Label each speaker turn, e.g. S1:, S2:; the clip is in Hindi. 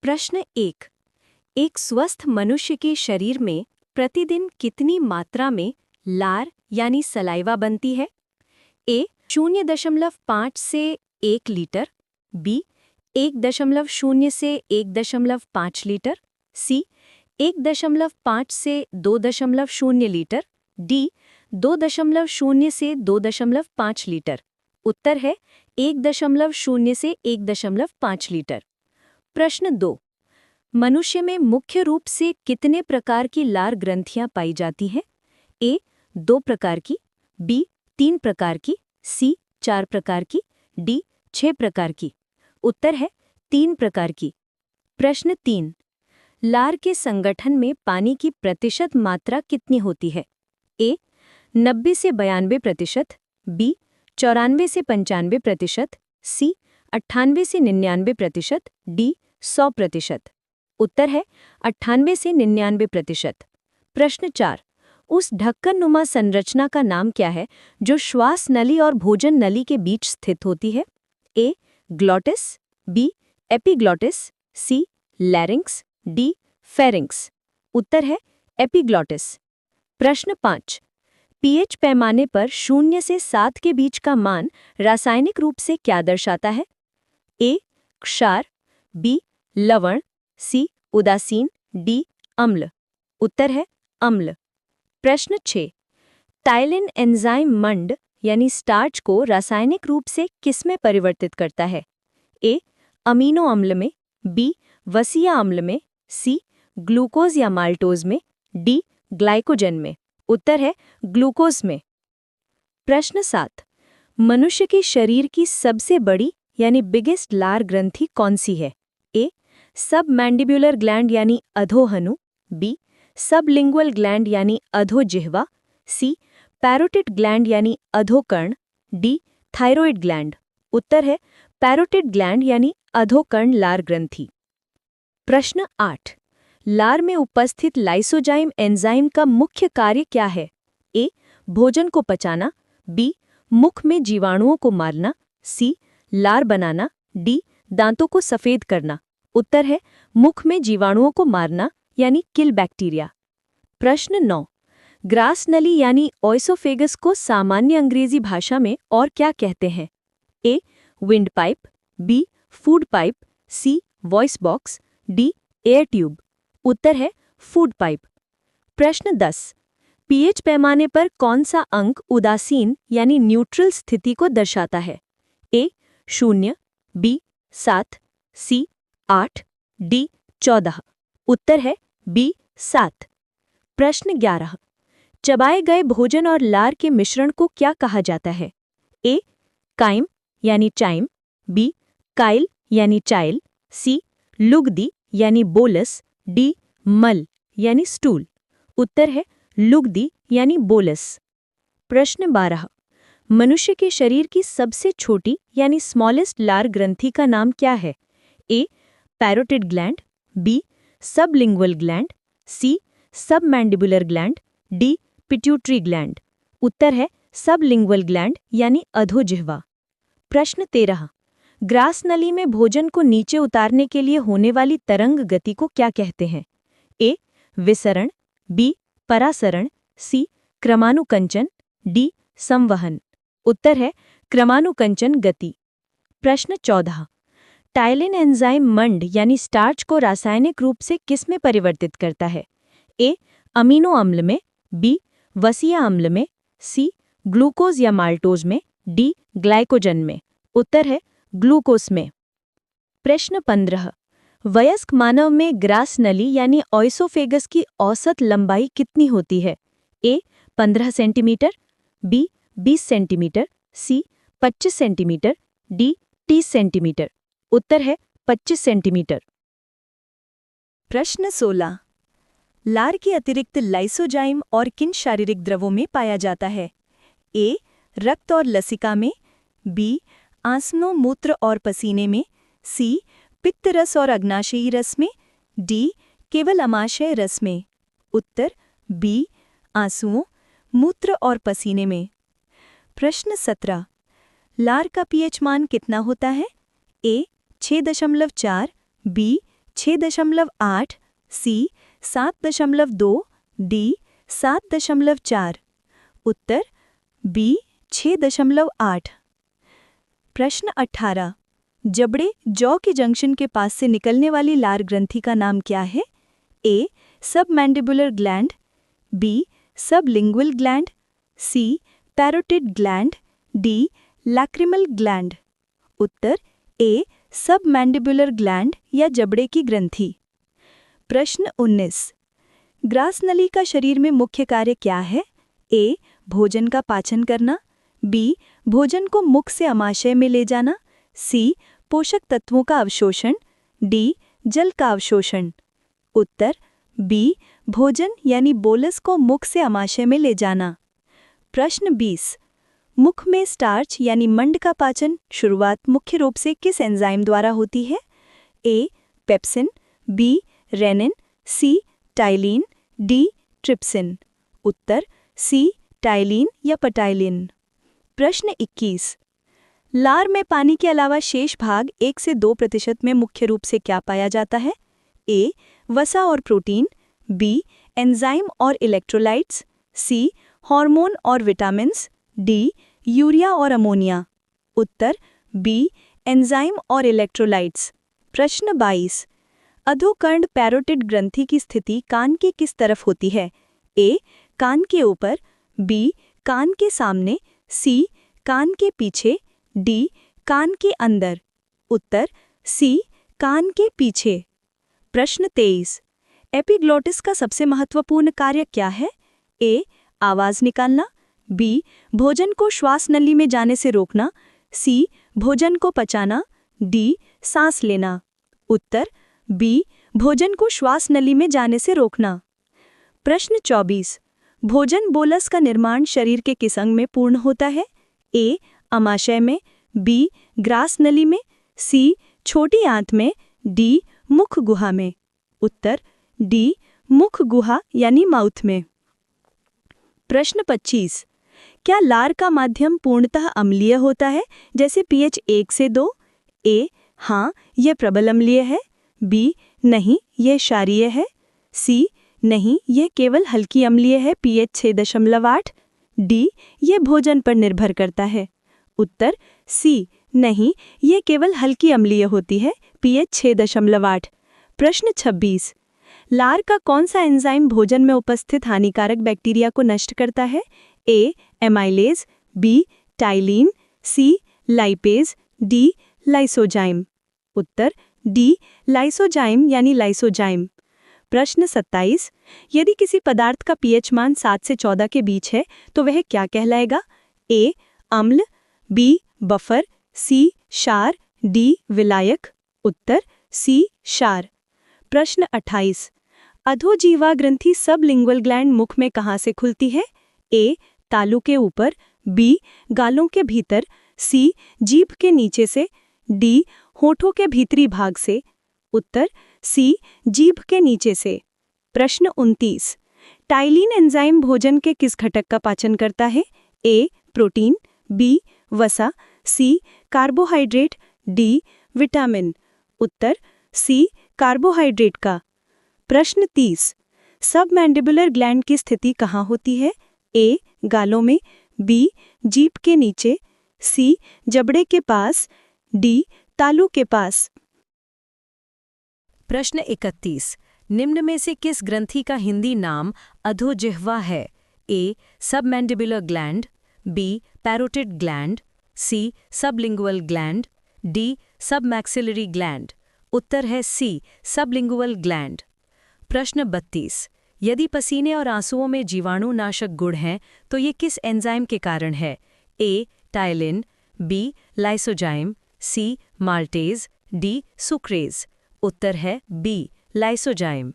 S1: प्रश्न एक स्वस्थ मनुष्य के शरीर में प्रतिदिन कितनी मात्रा में लार यानी सलाइवा बनती है? ए 0.5 से 1 लीटर, बी 1.0 से 1.5 लीटर, सी 1.5 से 2.0 लीटर, डी 2.0 से 2.5 लीटर। उत्तर है 1.0 से 1.5 लीटर। प्रश्न 2। मनुष्य में मुख्य रूप से कितने प्रकार की लार ग्रंथियां पाई जाती हैं? ए 2 प्रकार की, बी 3 प्रकार की, सी 4 प्रकार की, डी 6 प्रकार की। उत्तर है 3 प्रकार की। प्रश्न 3। लार के संगठन में पानी की प्रतिशत मात्रा कितनी होती है? ए 90 से 92%, बी 94 से 95%, सी 98 से 99%, डी 100%। उत्तर है 98 से 99%। प्रश्न 4। उस ढक्कन-नुमा संरचना का नाम क्या है जो श्वास नली और भोजन नली के बीच स्थित होती है? ए ग्लॉटिस, बी एपिग्लॉटिस, सी लैरिंक्स, डी फेरिंक्स। उत्तर है एपिग्लॉटिस। प्रश्न 5। पीएच पैमाने पर 0 से 7 के बीच का मान रासायनिक रूप से क्या दर्शाता है? ए क्षार, बी लवण, सी उदासीन, डी अम्ल। उत्तर है अम्ल। प्रश्न 6। टाइलिन एंजाइम मंड यानी स्टार्च को रासायनिक रूप से किसमें परिवर्तित करता है? ए अमीनो अम्ल में, बी वसीय अम्ल में, सी ग्लूकोज या माल्टोज में, डी ग्लाइकोजन में। उत्तर है ग्लूकोज में। प्रश्न 7। मनुष्य के शरीर की सबसे बड़ी यानी बिगेस्ट लार ग्रंथि कौन सी है? ए सब मैंडिब्युलर ग्लैंड यानी अधोहनु, बी सबलिंगुअल ग्लैंड यानी अधोजिह्वा, सी पैरोटिड ग्लैंड यानी अधोकर्ण, डी थायरॉइड ग्लैंड। उत्तर है पैरोटिड ग्लैंड यानी अधोकर्ण लार ग्रंथि। प्रश्न 8। लार में उपस्थित लाइसोजाइम एंजाइम का मुख्य कार्य क्या है? ए भोजन को पचाना, बी मुख में जीवाणुओं को मारना, सी लार बनाना, डी दांतों को सफेद करना। उत्तर है मुख में जीवाणुओं को मारना यानी किल बैक्टीरिया। प्रश्न 9। ग्रास नली यानी ओएसोफेगस को सामान्य अंग्रेजी भाषा में और क्या कहते हैं? A wind pipe, B food pipe, C voice box, D air tube. उत्तर है फूड पाइप। प्रश्न 10। पीएच पैमाने पर कौन सा अंक उदासीन यानी न्यूट्रल स्थिति को दर्शाता है? ए 0, बी 7, सी 8, डी 14। उत्तर है बी 7। प्रश्न 11। चबाए गए भोजन और लार के मिश्रण को क्या कहा जाता है? ए काइम यानी चाइम, बी काइल यानी चाइल, सी लुगदी यानी बोलस, डी मल यानी स्टूल। उत्तर है लुगदी यानी बोलस। प्रश्न 12। मनुष्य के शरीर की सबसे छोटी यानी स्मॉलेस्ट लार ग्रंथि का नाम क्या है? A parotid gland, B sublingual gland, C submandibular gland, D pituitary gland. उत्तर है सबलिंगुअल ग्लैंड यानी अधोजिह्वा। प्रश्न 13। ग्रास नली में भोजन को नीचे उतारने के लिए होने वाली तरंग गति को क्या कहते हैं? ए विसरण, बी परासरण, सी क्रमानुकंचन, डी संवहन। उत्तर है क्रमानुकंचन गति। प्रश्न 14। टाइलिन एंजाइम मंड यानी स्टार्च को रासायनिक रूप से किस में परिवर्तित करता है? ए अमीनो अम्ल में, बी वसीय अम्ल में, सी ग्लूकोज या माल्टोज में, डी ग्लाइकोजन में। उत्तर है ग्लूकोज में। प्रश्न 15। वयस्क मानव में ग्रास नली यानी ओएसोफेगस की औसत लंबाई कितनी होती है? ए 15 सेंटीमीटर, बी 20 सेंटीमीटर, सी 25 सेंटीमीटर, डी 30 सेंटीमीटर। उत्तर है 25 सेंटीमीटर। प्रश्न 16। लार के अतिरिक्त लाइसोजाइम और किन शारीरिक द्रवों में पाया जाता है? ए रक्त और लसिका में, बी आंसुओं मूत्र और पसीने में, सी पित्त रस और अग्नाशयी रस में, डी केवल अमाशय रस में। उत्तर बी आंसुओं मूत्र और पसीने में। प्रश्न 17। लार का पीएच मान कितना होता है? ए 6.4, बी 6.8, सी 7.2, डी 7.4। उत्तर बी 6.8। प्रश्न 18। जबड़े जौ के जंक्शन के पास से निकलने वाली लार ग्रंथि का नाम क्या है? A submandibular gland, B sublingual gland, C parotid gland, D lacrimal gland. उत्तर ए सबमैंडिबुलर ग्लैंड या जबड़े की ग्रंथि। प्रश्न 19। ग्रास नली का शरीर में मुख्य कार्य क्या है? ए भोजन का पाचन करना, बी भोजन को मुख से अमाशय में ले जाना, सी पोषक तत्वों का अवशोषण, डी जल का अवशोषण। उत्तर बी भोजन यानी बोलस को मुख से अमाशय में ले जाना। प्रश्न 20। मुख में स्टार्च यानी मंड का पाचन शुरुआत मुख्य रूप से किस एंजाइम द्वारा होती है? ए पेप्सिन, बी रेनिन, सी टाइलिन, डी ट्रिप्सिन। उत्तर सी टाइलिन या पटाइलिन। प्रश्न 21। लार में पानी के अलावा शेष भाग 1 से 2% में मुख्य रूप से क्या पाया जाता है? ए वसा और प्रोटीन, बी एंजाइम और इलेक्ट्रोलाइट्स, सी हार्मोन और विटामिन्स, डी यूरिया और अमोनिया। उत्तर बी एंजाइम और इलेक्ट्रोलाइट्स। प्रश्न 22। अधोकर्ण पैरोटिड ग्रंथि की स्थिति कान के किस तरफ होती है? ए कान के ऊपर, बी कान के सामने, सी कान के पीछे, डी कान के अंदर। उत्तर सी कान के पीछे। प्रश्न 23। एपिग्लोटिस का सबसे महत्वपूर्ण कार्य क्या है? ए आवाज निकालना, बी भोजन को श्वास नली में जाने से रोकना, सी भोजन को पचाना, डी सांस लेना। उत्तर बी भोजन को श्वास नली में जाने से रोकना। प्रश्न 24। भोजन बोलस का निर्माण शरीर के किस अंग में पूर्ण होता है? ए अमाशय में, बी ग्रास नली में, सी छोटी आंत में, डी मुख गुहा में। उत्तर डी मुख गुहा यानी माउथ में। प्रश्न 25। क्या लार का माध्यम पूर्णतः अम्लीय होता है जैसे pH 1 से 2? ए हाँ यह प्रबल अम्लीय है, बी नहीं यह क्षारीय है, सी नहीं यह केवल हल्की अम्लीय है pH 6.8, डी यह भोजन पर निर्भर करता है। उत्तर सी नहीं यह केवल हल्की अम्लीय होती है pH 6.8। प्रश्न 26। लार का कौन सा एंजाइम भोजन में उपस्थित हानिकारक बैक्टीरिया को नष्ट करता है? ए एमाइलेज, बी टाइलिन, सी लाइपेज, डी लाइसोजाइम। उत्तर डी लाइसोजाइम यानी लाइसोजाइम। प्रश्न 27। यदि किसी पदार्थ का pH मान 7 से 14 के बीच है तो वह क्या कहलाएगा? ए अम्ल, बी बफर, सी क्षार, डी विलायक। उत्तर सी क्षार। प्रश्न 28। अधोजीवा ग्रंथि सबलिंगुअल ग्लैंड मुख में कहाँ से खुलती है? ए तालू के ऊपर, बी गालों के भीतर, सी जीभ के नीचे से, डी होठों के भीतरी भाग से। उत्तर सी जीभ के नीचे से। प्रश्न 29। टाइलिन एंजाइम भोजन के किस घटक का पाचन करता है? ए प्रोटीन, बी वसा, सी कार्बोहाइड्रेट, डी विटामिन। उत्तर सी कार्बोहाइड्रेट का। प्रश्न 30। सबमैंडिबुलर ग्लैंड की स्थिति कहाँ होती है? ए गालों में, बी जीभ के नीचे, सी जबड़े के पास, डी तालू के पास।
S2: प्रश्न 31। निम्न में से किस ग्रंथि का हिंदी नाम अधोजिह्वा है? A submandibular gland, B parotid gland, C sublingual gland, D submaxillary gland. उत्तर है सी सबलिंगुअल ग्लैंड। प्रश्न 32। यदि पसीने और आंसुओं में जीवाणुनाशक गुण हैं तो ये किस एंजाइम के कारण है? ए टाइलिन, बी लाइसोजाइम, सी माल्टेज, डी सुक्रेज। उत्तर है बी लाइसोजाइम।